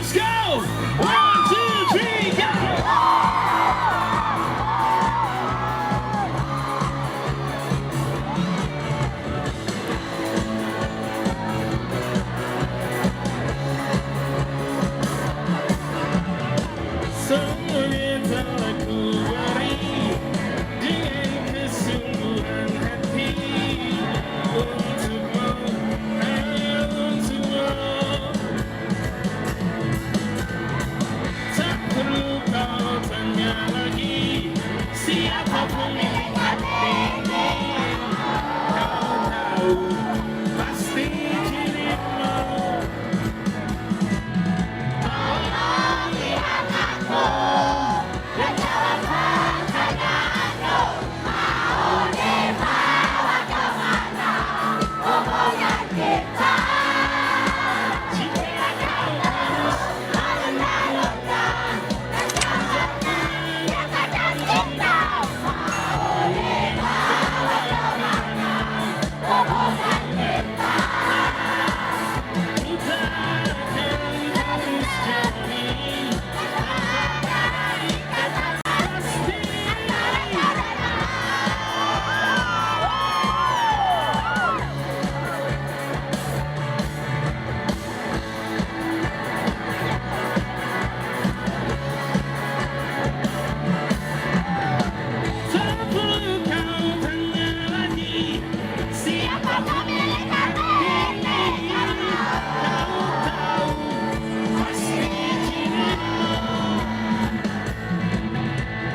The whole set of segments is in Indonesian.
Let's go! 1, 2, 3, go! Semuanya telah ku beri dengan kesungguhan hati untukmu, untukmu. Tak perlu kau tanya lagi siapa pemilik hati ini. Kau tahu pasti dirimu. Tolong lihat aku dan jawab pertanyaanku. Mau dibawa kemana hubungan kita? Jika kau harus menentukan dan katakan cinta, mau dibawa kemana hubungan kita? Kita akan terus jalani kata pasti. Tak perlu kau tanya lagi siapa pemilik hati ini. Kau tahu pasti dirimu.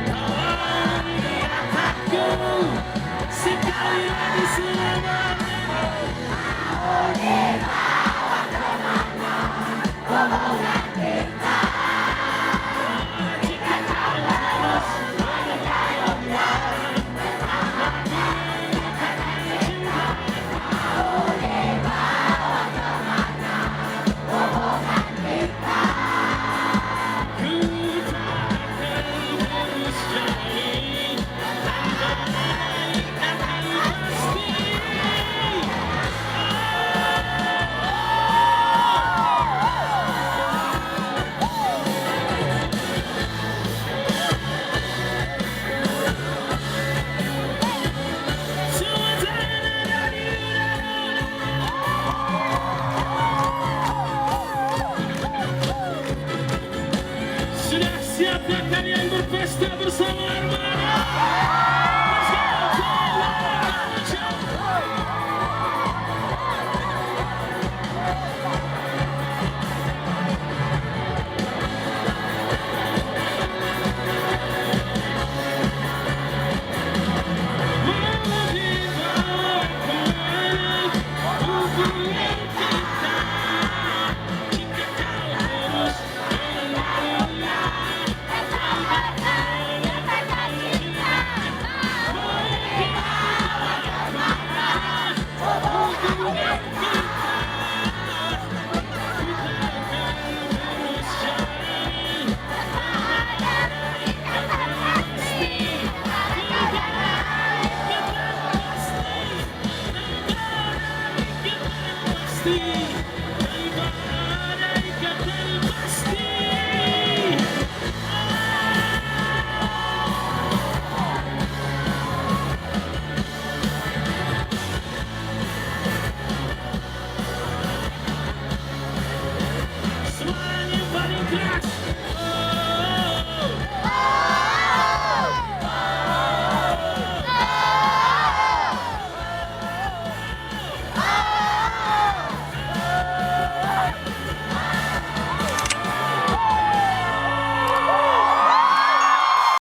Tolong lihat aku sekali lagi selamanya. Mau dibawa kemana hubungan kita? Jika kau harus menentukan katakan cinta, mau dibawa kemana hubungan kita? Ku tak akan terus jalani andai kata pasti. Semua tangan ada di udara. Sudah siapkah kalian berpesta bersama Armada?